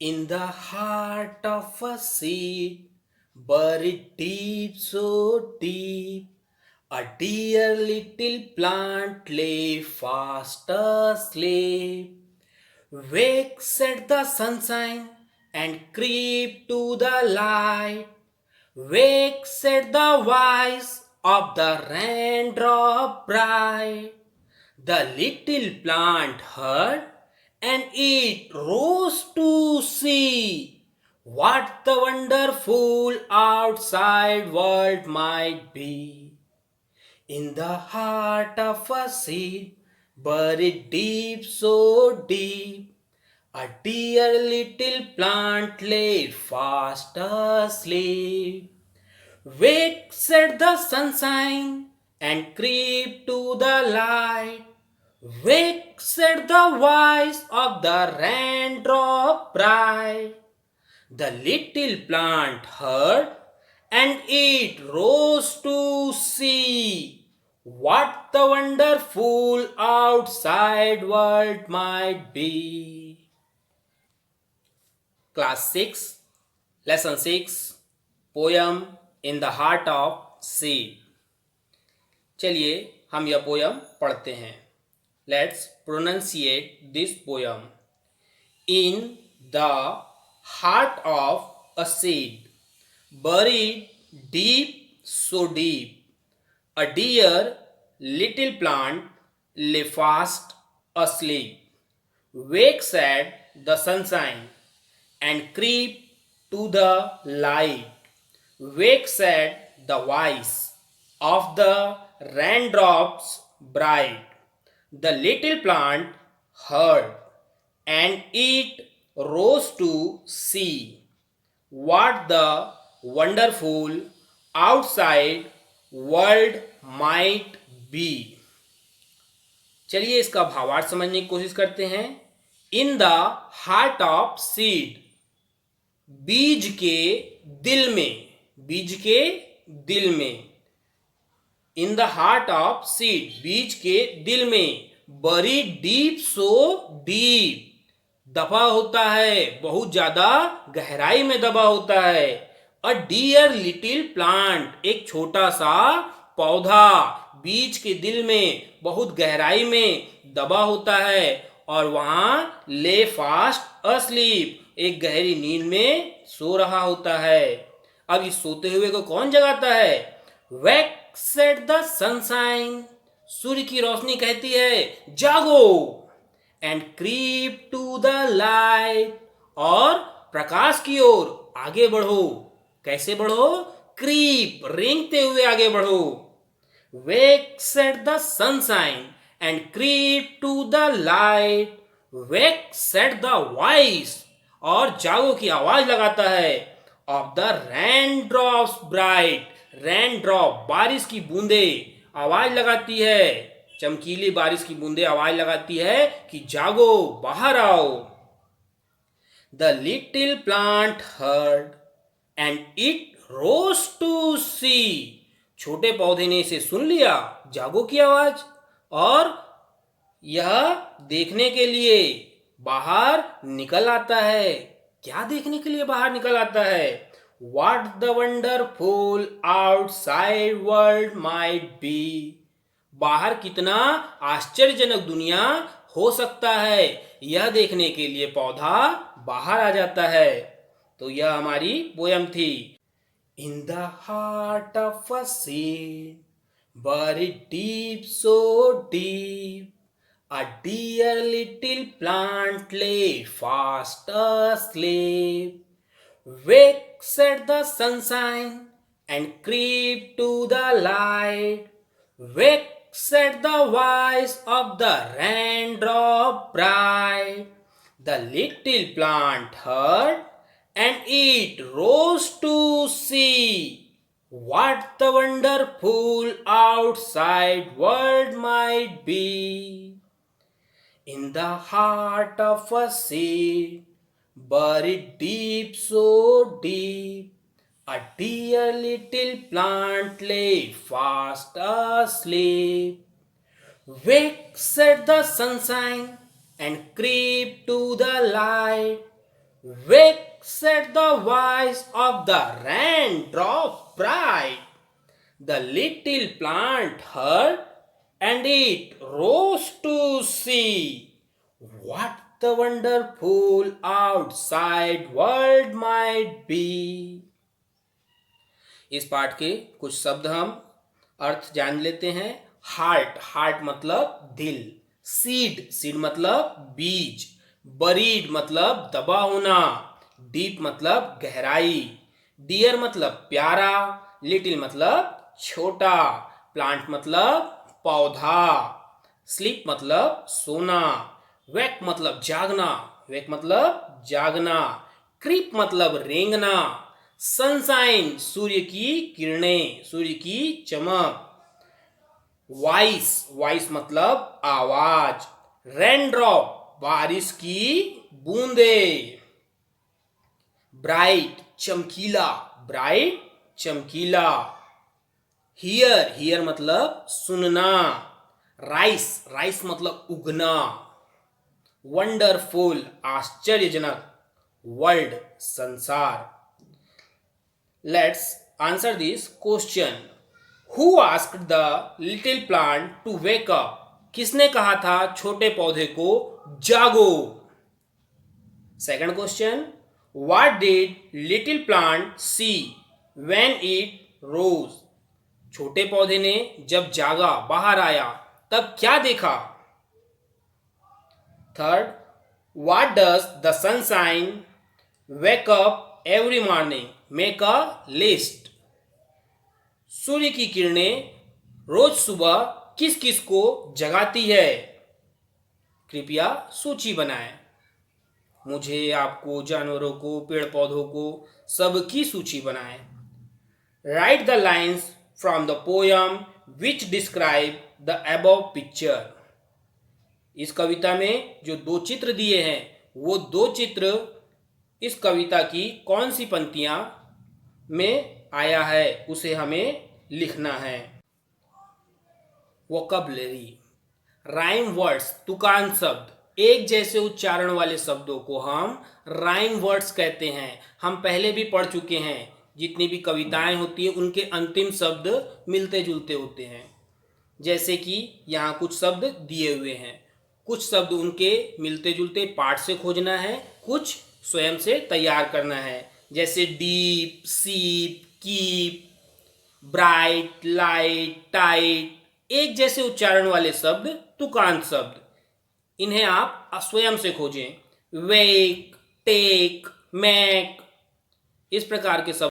In the heart of a seed, buried deep, so deep, a dear little plant lay fast asleep. Wakes at the sunshine and creep to the light. Wakes at the voice of the raindrop bright. The little plant heard, and it rose to see what the wonderful outside world might be. In the heart of a seed, buried deep, so deep, a dear little plant lay fast asleep. Wakes at the sunshine and creep to the light. Wakes at the voice of the raindrop bright. The little plant heard, and it rose to see what the wonderful outside world might be. Class 6, Lesson 6, Poem in the Heart of Seed. चलिए हम यह poem पढ़ते हैं. Let's pronunciate this poem. In the heart of a seed, buried deep, so deep, a dear little plant lay fast asleep, wakes at the sunshine and creep to the light, wakes at the voice of the raindrops bright. The little plant heard, and it rose to see what the wonderful outside world might be. चलिए इसका भावार्थ समझने की कोशिश करते हैं. In the heart of seed, बीज के दिल में, बीज के दिल में. In the heart of seed, बीज के दिल में. बरी डीप, सो डीप, दबा होता है, बहुत ज्यादा गहराई में दबा होता है. अ डियर लिटिल प्लांट, एक छोटा सा पौधा बीज के दिल में बहुत गहराई में दबा होता है और वहां ले फास्ट अस्लीप, एक गहरी नींद में सो रहा होता है. अब इस सोते हुए को कौन जगाता है? वैक्स एट द सनशाइन, सूर्य की रोशनी कहती है जागो. And creep to the light, और प्रकाश की ओर आगे बढ़ो. कैसे बढ़ो? क्रीप, रेंगते हुए आगे बढ़ो. Wakes at the sunshine and creep to the light. Wakes at the voice, और जागो की आवाज लगाता है. Of the rain drops bright, rain drop, बारिश की बूंदे आवाज लगाती है. चमकीली बारिश की बूंदे आवाज लगाती है कि जागो, बाहर आओ. The little plant heard and it rose to see, छोटे पौधे ने इसे सुन लिया, जागो की आवाज, और यह देखने के लिए बाहर निकल आता है. क्या देखने के लिए बाहर निकल आता है? What the wonderful outside world might be, बाहर कितना आश्चर्यजनक दुनिया हो सकता है, यह देखने के लिए पौधा बाहर आ जाता है. तो यह हमारी पोयम थी. In the heart of a seed, buried deep, so deep, a dear little plant lay fast asleep. Wakes at the sunshine and creep to the light. Wakes at the voice of the raindrop bright. The little plant heard, and it rose to see what the wonderful outside world might be. In the heart of a seed, buried deep, so deep, a dear little plant lay fast asleep. Wakes at the sunshine and creep to the light. Wakes at the voice of the raindrop bright. The little plant heard, and it rose to see what the wonderful outside world might be. इस पाठ के कुछ शब्द हम अर्थ जान लेते हैं। Heart, heart मतलब दिल। सीड, सीड मतलब बीज। बरीड मतलब दबा होना। डीप मतलब गहराई। डियर मतलब प्यारा। लिटिल मतलब छोटा। प्लांट मतलब पौधा। स्लीप मतलब सोना। वेक मतलब जागना। वेक मतलब जागना। क्रीप मतलब रेंगना। सनशाइन सूर्य की किरणें, सूर्य की चमक। वॉइस, वॉइस मतलब आवाज। रेनड्रॉप बारिश की बूंदे। ब्राइट चमकीला, ब्राइट चमकीला। हियर, हियर मतलब सुनना। राइस, राइस मतलब उगना। वंडरफुल आश्चर्यजनक। वर्ल्ड संसार। Let's answer this question. Who asked the little plant to wake up? किसने कहा था छोटे पौधे को जागो? Second question. What did little plant see when it rose? छोटे पौधे ने जब जागा, बाहर आया, तब क्या देखा? Third. What does the sunshine wake up every morning? Make a list. सूर्य की किरणें रोज सुबह किस किस को जगाती है? कृपया सूची बनाएं। मुझे, आपको, जानवरों को, पेड़ पौधों को, सबकी सूची बनाएं। Right the lines from the poem which describe the above picture. इस कविता में जो दो चित्र दिए हैं, वो दो चित्र इस कविता की कौन सी पंक्तियां में आया है, उसे हमें लिखना है। वोकैबुलरी, राइम वर्ड्स, तुकान शब्द। एक जैसे उच्चारण वाले शब्दों को हम राइम वर्ड्स कहते हैं। हम पहले भी पढ़ चुके हैं, जितनी भी कविताएं होती है उनके अंतिम शब्द मिलते जुलते होते हैं। जैसे कि यहाँ कुछ शब्द दिए हुए हैं, कुछ शब्द उनके मिलते जुलते पार्ट से खोजना है, कुछ स्वयं से तैयार करना है। जैसे डीप, सीप, कीप, ब्राइट, लाइट, टाइट। एक जैसे उच्चारण वाले शब्द तुकांत शब्द, इन्हें आप स्वयं से खोजें। वेक, टेक, मैक, इस प्रकार के शब्द